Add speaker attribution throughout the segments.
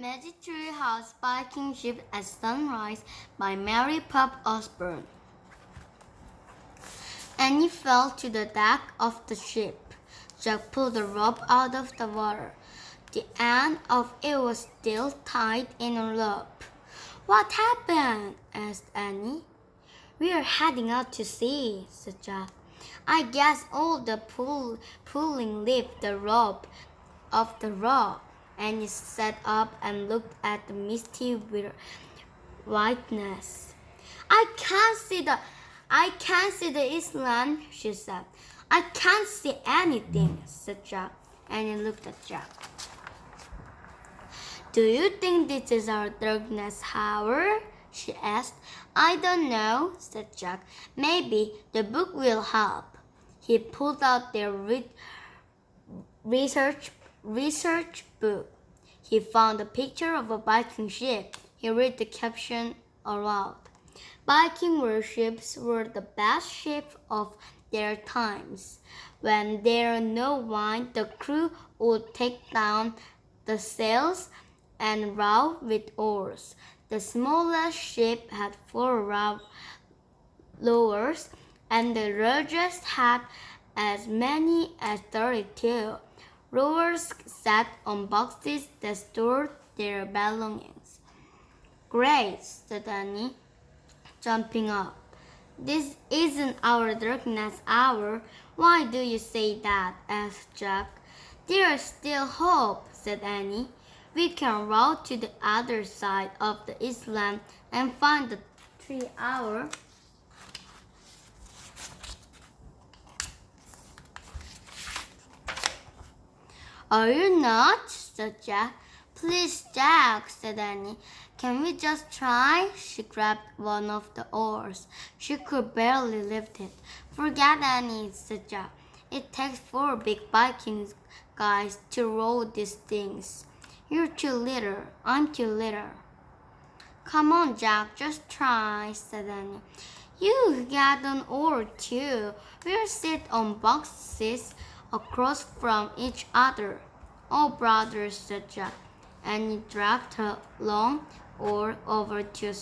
Speaker 1: Magic House Viking Ship at Sunrise by Mary Pop Osborne. Annie fell to the deck of the ship. Jack pulled the rope out of the water. The end of it was still tied in a rope. "What happened?" asked Annie. "We're heading out to sea," said Jack. "I guess all the pulling lifted the rope off the rock." Annie sat up and looked at the misty whiteness. I can't see the island," she said. "I can't see anything," said Jack. Annie looked at Jack. "Do you think this is our darkness hour?" she asked. "I don't know," said Jack. "Maybe the book will help." He pulled out their research book. He found a picture of a Viking ship. He read the caption aloud. Viking warships were the best ships of their times. When there was no wine, the crew would take down the sails and row with oars. The smallest ship had 4 rowers, and the largest had as many as 32. Rowers sat on boxes that stored their belongings. "Great," said Annie, jumping up. "This isn't our darkness hour." "Why do you say that?" asked Jack. "There's still hope," said Annie. "We can row to the other side of the island and find the 3 hour." "Are you not?" said Jack. "Please, Jack," said Annie. "Can we just try?" She grabbed one of the oars. She could barely lift it. "Forget Annie," said Jack. "It takes 4 big Viking guys to row these things. You're too little. I'm too little." "Come on, Jack, just try," said Annie. "You got an oar too. We'll sit on boxes across from each other." "Oh, brother," said Jack. Annie dragged her long oar over to a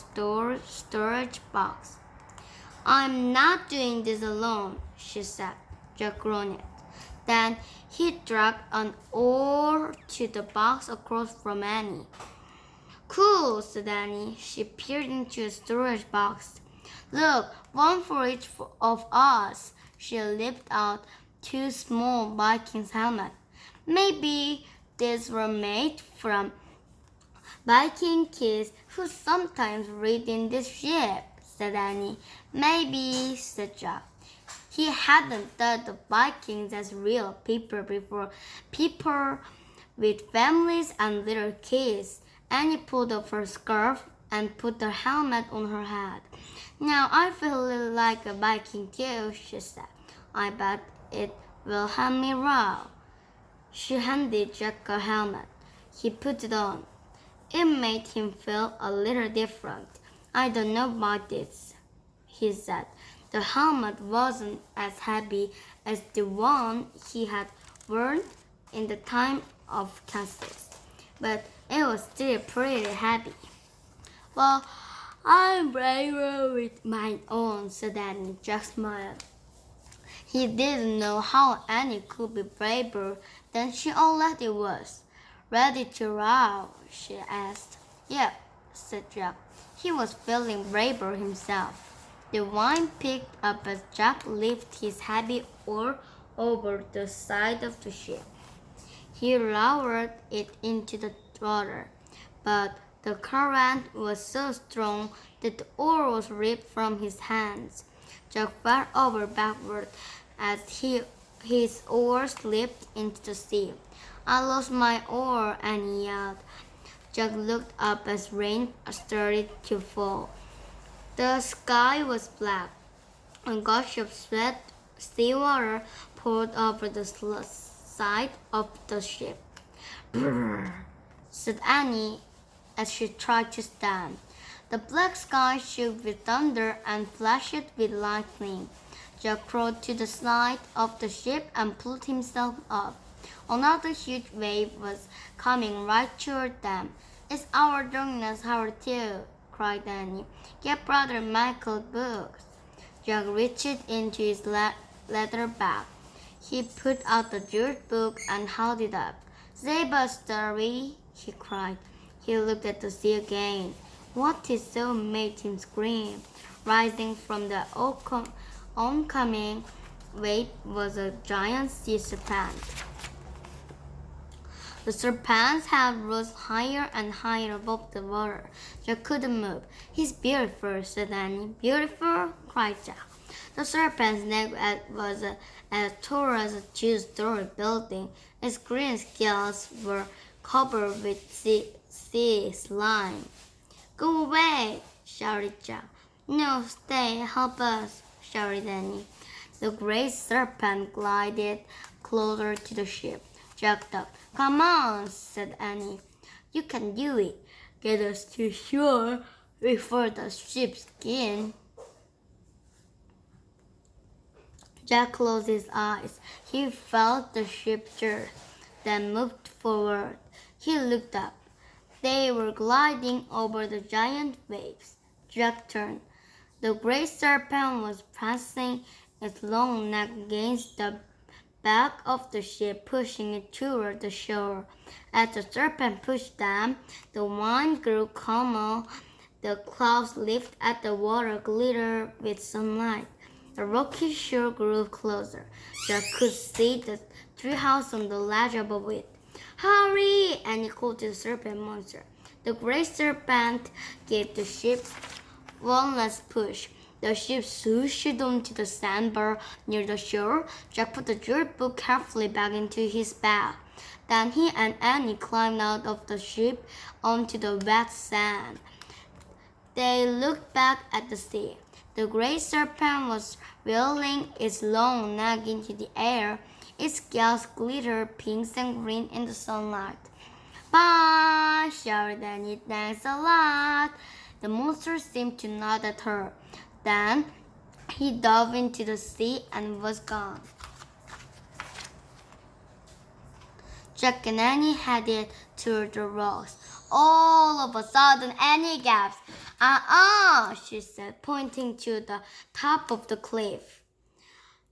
Speaker 1: storage box. "I'm not doing this alone," she said. Jack groaned. Then he dragged an oar to the box across from Annie. "Cool," said Annie. She peered into a storage box. "Look, one for each of us." She lifted out 2 small Viking helmets. "Maybe these were made from Viking kids who sometimes read in this ship," said Annie. "Maybe," said Jack. He hadn't thought of Vikings as real people before. People with families and little kids. Annie pulled off her scarf and put her helmet on her head. "Now I feel a little like a Viking too," she said. "I bet it will help me row." She handed Jack a helmet. He put it on. It made him feel a little different. "I don't know about this," he said. The helmet wasn't as heavy as the one he had worn in the time of castles, but it was still pretty heavy. "Well, I'm braver with mine on," said Annie. Jack smiled. He didn't know how Annie could be braver than she already was. "Ready to row?" she asked. "Yep," said Jack. He was feeling braver himself. The wind picked up as Jack lifted his heavy oar over the side of the ship. He lowered it into the water, but the current was so strong that the oar was ripped from his hands. Jack fell over backward as his oar slipped into the sea. "I lost my oar," Annie yelled. Jack looked up as rain started to fall. The sky was black. A gush of seawater poured over the side of the ship. "Brrr," said Annie as she tried to stand. The black sky shook with thunder and flashed with lightning. Jack crawled to the side of the ship and pulled himself up. Another huge wave was coming right toward them. It's our darkness hour too, cried Annie. Get Brother Michael's books. Jack reached into his leather bag. He put out the jeweled book and held it up. Save us, story, he cried. He looked at the sea again. What he saw made him scream. Rising from the oncoming wave was a giant sea serpent. The serpent's head rose higher and higher above the water. Jack couldn't move. He's beautiful, said Annie. Beautiful? Cried Jack. The serpent's neck was as tall as a two-story building. Its green scales were covered with sea slime. Go away, shouted Jack. No, stay, help us, shouted Annie. The great serpent glided closer to the ship. Jack thought, come on, said Annie. You can do it. Get us to shore before the ship sinks. Jack closed his eyes. He felt the ship jerk, then moved forward. He looked up. They were gliding over the giant waves. Jack turned. The great serpent was pressing its long neck against the back of the ship, pushing it toward the shore. As the serpent pushed them, the wind grew calmer. The clouds lifted as the water glittered with sunlight. The rocky shore grew closer. Jack could see the treehouse on the ledge above it. Hurry! Annie called to the serpent monster. The great serpent gave the ship one last push. The ship swooshed onto the sandbar near the shore. Jack put the jeweled book carefully back into his bag. Then he and Annie climbed out of the ship onto the wet sand. They looked back at the sea. The great serpent was whirling its long neck into the air. Its scales glittered pink and green in the sunlight. Bye, shouted Annie. Thanks a lot. The monster seemed to nod at her. Then he dove into the sea and was gone. Jack and Annie headed toward the rocks. All of a sudden, Annie gasped. She said, pointing to the top of the cliff.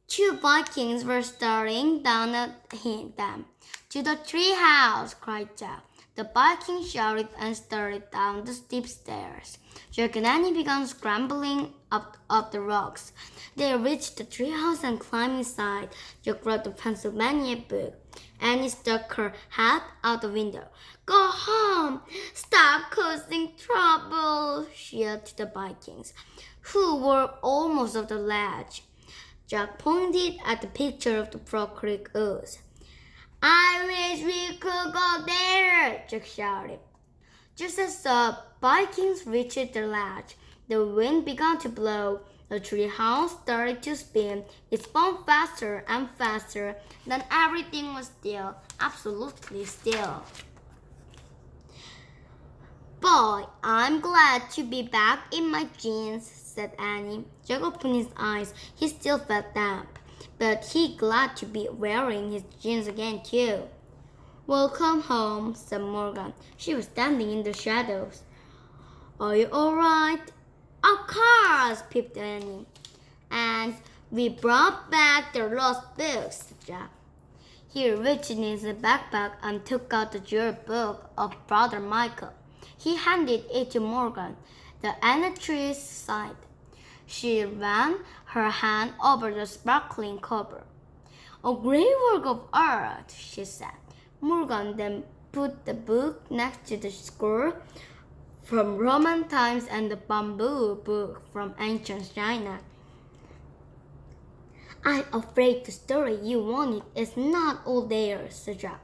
Speaker 1: Two Vikings were staring down at them. To the treehouse, cried Jack. The Vikings shouted and started down the steep stairs. Jack and Annie began scrambling up the rocks. They reached the treehouse and climbed inside. Jack read the Pennsylvania book. Annie stuck her head out the window. Go home! Stop causing trouble! She yelled to the Vikings, who were almost off the ledge. Jack pointed at the picture of the Frog Creek Ooze. I wish we could go there, Jack shouted. Just as the Vikings reached the ledge, the wind began to blow. The treehouse started to spin. It spun faster and faster. Then everything was still, absolutely still. Boy, I'm glad to be back in my jeans, said Annie. Jack opened his eyes. He still felt damp, but he glad to be wearing his jeans again too. Welcome home, said Morgan. She was standing in the shadows. Are you all right? Of course, peeped Annie. And we brought back the lost books, said Jack. He reached in his backpack and took out the jeweled book of Brother Michael. He handed it to Morgan. The annetress sighed. She ran her hand over the sparkling cover. A great work of art, she said. Morgan then put the book next to the scroll from Roman times and the bamboo book from ancient China. I'm afraid the story you wanted is not all there, said Jack.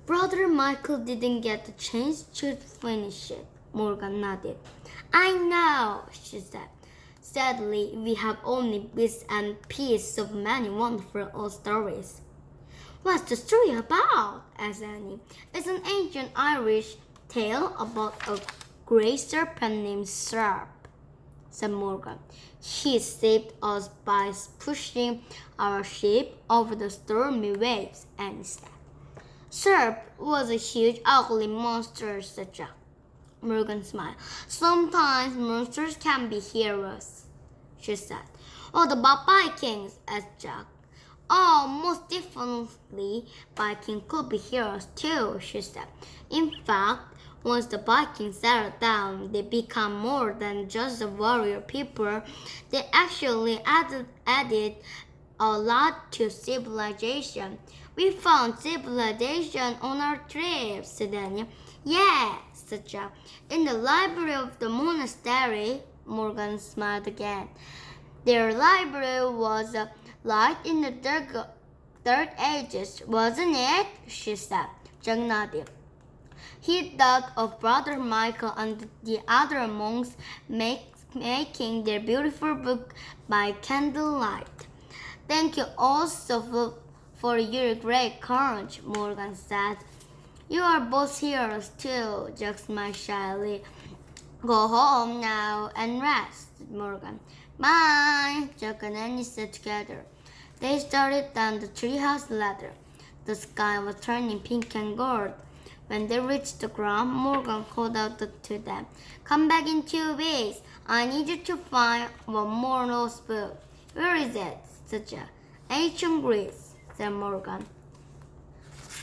Speaker 1: Brother Michael didn't get the chance to finish it, Morgan nodded. I know, she said. Sadly, we have only bits and pieces of many wonderful old stories. What's the story about? Asked Annie. It's an ancient Irish tale about a great serpent named Sharp, said Morgan. He saved us by pushing our ship over the stormy waves, Annie said. Serp was a huge, ugly monster, said Jack. Morgan smiled. Sometimes monsters can be heroes, she said. What about Vikings? Asked Jack. Oh, most definitely, Vikings could be heroes too, she said. In fact, once the Vikings settled down, they became more than just the warrior people. They actually added a lot to civilization. We found civilization on our trip, said Daniel. Yes, said Jack. In the library of the monastery, Morgan smiled again. Their library was like in the Dark Ages, wasn't it? She said. Jack nodded. He thought of Brother Michael and the other monks making their beautiful book by candlelight. Thank you also for your great courage, Morgan said. You are both heroes too, Jack smiled shyly. Go home now and rest, Morgan. Bye, Jack and Annie said together. They started down the treehouse ladder. The sky was turning pink and gold. When they reached the ground, Morgan called out to them. Come back in 2 weeks. I need you to find one more lost book. Where is it? Said Jack. Ancient Greece, said Morgan.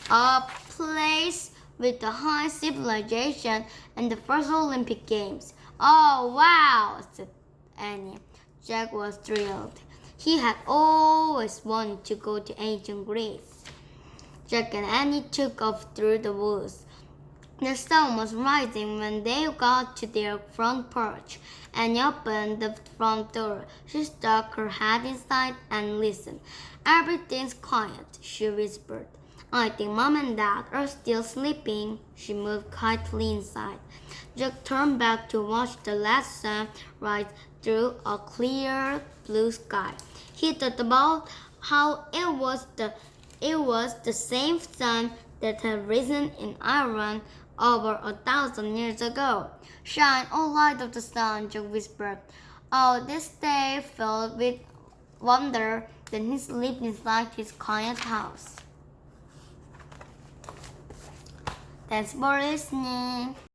Speaker 1: A place with a high civilization and the first Olympic Games. Oh, wow, said Annie. Jack was thrilled. He had always wanted to go to ancient Greece. Jack and Annie took off through the woods. The sun was rising when they got to their front porch. Annie opened the front door. She stuck her head inside and listened. Everything's quiet, she whispered. I think Mom and Dad are still sleeping. She moved quietly inside. Jack turned back to watch the last sun rise through a clear blue sky. He thought about how it was the same sun that had risen in Iran over 1,000 years ago. Shine, O light of the sun, Jack whispered. Oh, this day filled with wonder. Then he slept inside his quiet house. Thanks for listening.